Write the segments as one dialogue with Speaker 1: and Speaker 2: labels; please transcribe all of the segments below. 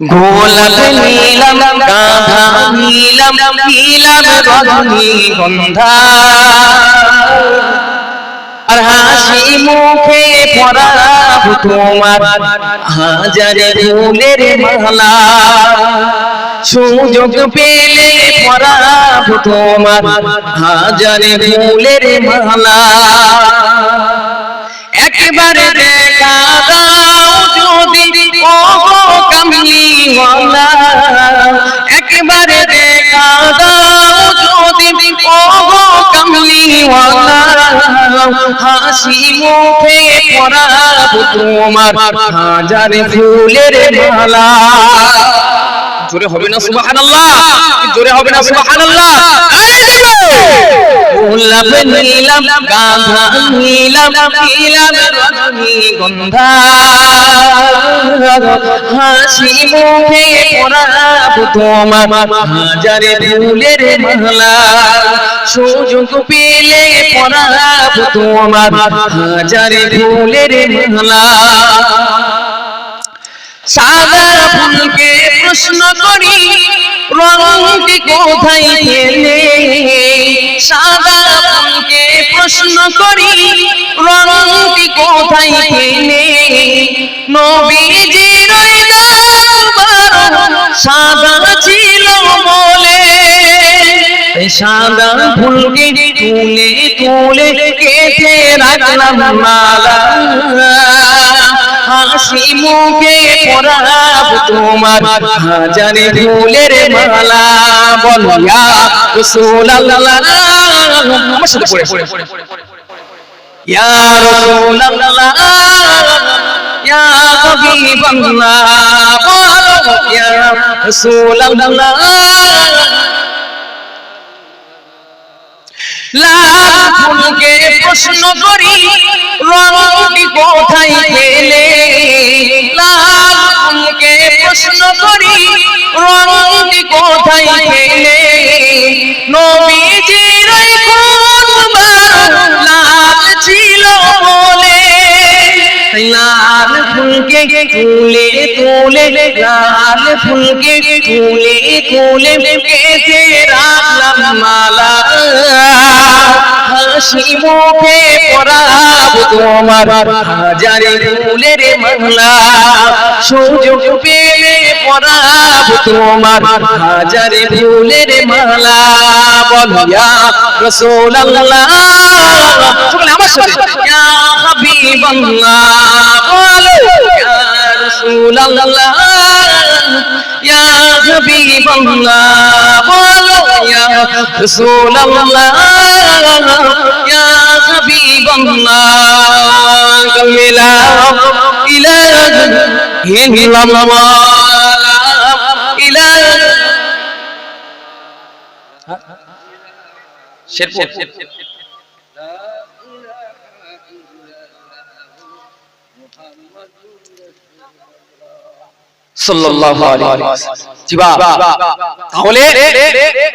Speaker 1: গোলাপ নীলাম গাঁধা নীলাম নীলাম রজনীগন্ধা আর হাসি মুখে পরাব তোমার হাজারে ফুলের মালা সুযোগ পেলে পরাব তোমার হাজারে ফুলের মালা একবারে দেখা দাও যদি ও কামলিওয়ালা একবারে দেখা দাও যদি ও কামলিওয়ালা হাসি মুখে পরাব তোমার হাজারে ফুলের মালা জোরে হবে না সুবহানাল্লাহ জোরে হবে না সুবহানাল্লাহ গোলাপ নীলাম গাঁধা নীলাম নীলাম রজনীগন্ধা হাসি মুখে পরাব তোমার হাজারে ফুলের মালা সুযোগ পেলে পরাব তোমার হাজারে ফুলের মালা সাদা ফুলকে প্রশ্ন করি রঙটি কোথায় পেলে সাদা ফুলকে প্রশ্ন করি রঙটি কোথায় পেলে নবীজির দরবার সাদা ছিল বলে সাদা ফুলকে তুলে তুলে কেটে রাখলাম মালা হাসি মুখে পরাব তোমার হাজারে ফুলের মালা বলো ইয়া রাসূলুল্লাহ আমার সাথে পড়ে ইয়া রাসূলুল্লাহ ইয়া হাবিবাল্লাহ বলো ইয়া রাসূলুল্লাহ লাল ফুলকে প্রশ্ন করি রঙটি কোথায় পেলে লাল ফুলকে প্রশ্ন করি রঙটি কোথায় পেলে নবীজির খুতবার লাল ছিল বলে লাল ফুলকে তুলে তুলে লাল ফুলকে তুলে তুলে কেটে রাখলাম মালা হাসি মুখে পরাব তোমার হাজারে ফুলের মালা সুযোগ পেলে পরাব তোমার হাজারে ফুলের মালা বলো ইয়া রাসূলুল্লাহ সকলে আমার সাথে ইয়া হাবিবাল্লাহ বলো ইয়া রাসূলুল্লাহ ইয়া হাবিবাল্লাহ বলো ইয়া রাসূলুল্লাহ ইয়া হাবিবাল্লাহ কামিলা ইলাহা ইল্লাল্লাহ ইলাহা শেরপুর সাল্লাল্লাহু আলাইহি ওয়াসাল্লাম জিবা তাহলে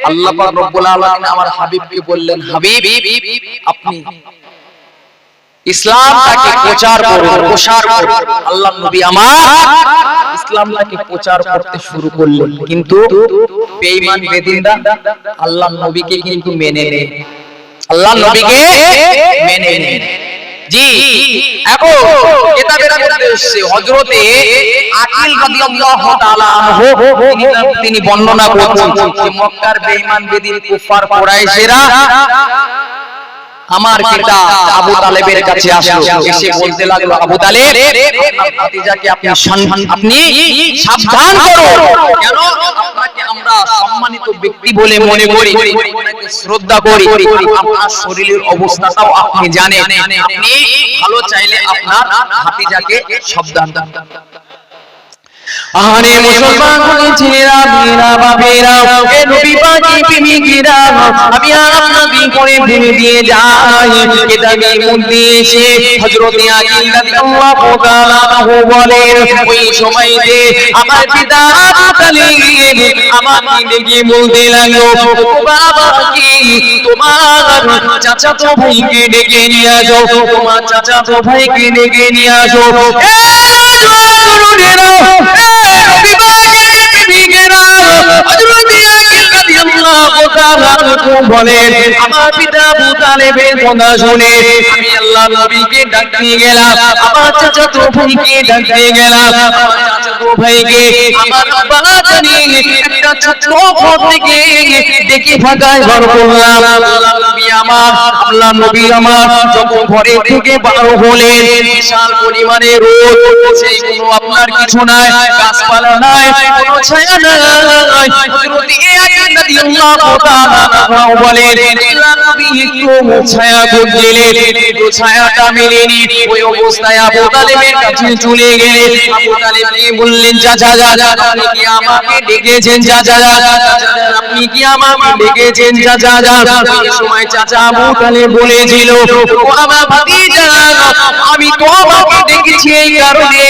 Speaker 1: আল্লাহ পাক রব্বুল আলামিন আমার হাবিবকে বললেন হাবিব আপনি ইসলামটাকে প্রচার করুন প্রসার করুন আল্লাহর নবী আমার ইসলামটাকে প্রচার করতে শুরু করলেন কিন্তু বেঈমান বেদিনরা আল্লাহর নবীকে কিন্তু মেনে নেয় আল্লাহর নবীকে মেনে নেয় জি এখন কিতাবের মধ্যে এসেছে হযরতে আকিল রাদিয়াল্লাহু তাআলা আনহু তিনি বর্ণনা করছেন যে মক্কার বেঈমান বেদিন কুফার কুরাইশেরা আমার পিতা আবু তালেবের কাছে আসলো এসে বলতে লাগলো আবু তালেব আপনার ভাতিজাকে আপনি সাবধান করুন কেন আপনাকে আমরা সম্মানিত ব্যক্তি বলে মনে করি আপনাকে শ্রদ্ধা করি আপনার শরীরের অবস্থাটাও আপনি জানেন আপনি ভালো চাইলে আপনার ভাতিজাকে সাবধান আরে মুসলমান ছেলেরা মেয়েরা বাবেরা এ নবী পাকি প্রেমিকেরা আমি আপনাকে করে ভেঙে দিয়ে যাই কিতাবের মধ্যে এসে হযরত আলী রাদিয়াল্লাহু তাআলা আনহু বলেন ওই সময়তে আমার পিতা আবু তালেব আমাকে ডেকে বলতে লাগলো বাবা কি তোমার চাচাতো ভাইকে ডেকে নিয়ে আসো তোমার চাচাতো ভাইকে ডেকে নিয়ে আসো এ নবী পাকি যখন বলেন আমার পিতা আবু তালেবের কথা শুনে আমি আল্লাহ নবীকে ডাক দিয়ে গেলাম, আমার চাচাতো ভাইকে ডাক দিয়ে গেলাম, আমার চাচাতো ভাইকে আমার বাবা জানি একটা ছোট ঘর থেকে ডেকে ফাঁকায় ঘর করলাম। আল্লাহ নবী আমার যখন ঘরে থেকে বার হলেন, বিশাল পরিমাণে রোদ, সেই কোনো আপনার কিছু নাই, গাছপালা নাই, কোনো ছায়া নাই। হযরত আলী রাদিয়াল্লাহু তাআলা বলেন আল্লাহ নবী একটু ছায়া খুঁজছিলেন, কিন্তু ছায়াটা মেলেনি। ওই অবস্থায় আবু তালেবের কাছে চলে গেলেন। আবু তালেবকে বললেন, চাচা আপনি কি আমাকে ডেকেছেন? চাচা আপনি কি আমাকে ডেকেছেন? চাচা এই সময় চাচা আবু তালেব বলেছিল, ও আমার ভাতিজা, আমি তোমাকে ডেকেছি এই কারণে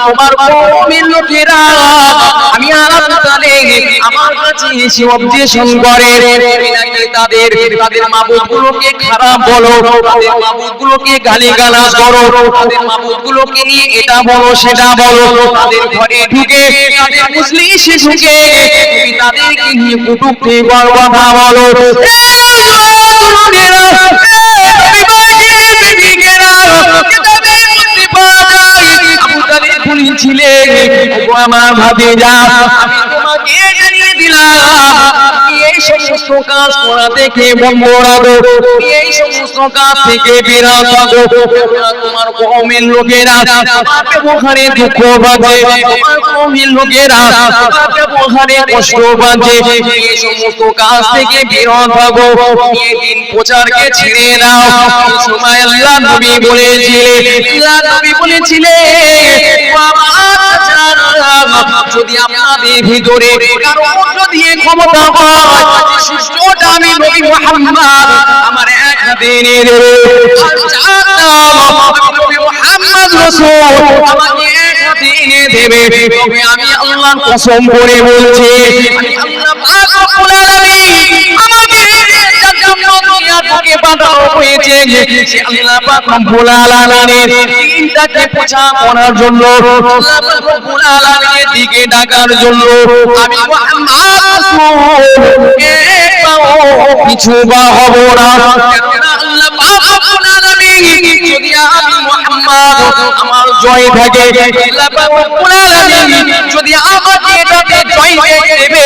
Speaker 1: তোমার কওমের লোকেরা আমি আবু তালেব আমার কাছে এসে অবজেকশন করে তাদের মাবুদগুলোকে খারাপ বলো, তাদের মাবুদগুলোকে গালিগালাজ করো, তাদের মাবুদগুলোকে নিয়ে এটা বলো সেটা বলো, তাদের ঘরে ঢুকে তাদের মজলিসে ঢুকে তুমি তাদেরকে নিয়ে কটূক্তি কথা বলো। আমার ভাতিজা, আমি তোমাকে জানিয়ে দিলাম এই সমস্ত কাজ করা থেকে বন্ধ রাখো, এই সমস্ত কাজ থেকে বিরত থাকো। তোমার কওমের লোকেরা তোমার ব্যবহারে দুঃখ বাজে, তোমার কওমের লোকেরা তোমার ব্যবহারে কষ্ট বাজে, এই সমস্ত কাজ থেকে বিরত থাকো, এই দিন প্রচারকে ছেড়ে দাও। এই সময় আল্লাহ নবী বলেছিলেন যদি আপনাদের ভিতরে কারো যদি ক্ষমতা হয়, সুযোগটা আমি নবী মুহাম্মদ আমার এক হাতে এনে দেব, আর নবী মুহাম্মদ রাসূল আমাকে এক হাতে এনে দেবে। তবে আমি আল্লাহর কসম করে বলছি, আমি আল্লাহ পাক রব্বুল আলামিন আমাকে যার জন্য দুনিয়া থেকে পাঠানো হয়েছে, সে আল্লাহ পাক রব্বুল আলামিনের দিনটাকে প্রচার করার জন্য, আল্লাহ পাক রব্বুল আলামিনের দিকে ডাকার জন্য আমি মুহাম্মদ রাসূল পিছু বা হব না। আল্লাহ পাক রব্বুল আলামিন যদি আমি মুহাম্মদ আমার জয় থাকে, আল্লাহ পাক রব্বুল আলামিন যদি আমাকে এটাতে জয় দেবে,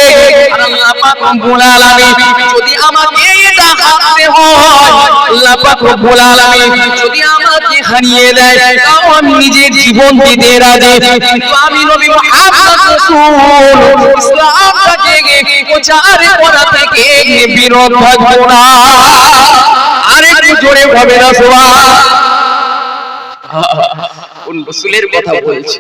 Speaker 1: আর আল্লাহ পাক রব্বুল আলামিন যদি আমাকে এটা হারাতে হয়, আল্লাহ পাক রব্বুল আলামিন যদি আমাকে হারিয়ে দেয়, তাও আমি নিজের জীবন দিতে রাজি। কিন্তু আমি নবী মুহাম্মদ রাসূল ইসলামটাকে প্রচার করা থেকে বিরত থাকবো না। আরেকটু জোরে হবে না সুবহান। কোন রাসূলের কথা বলছি?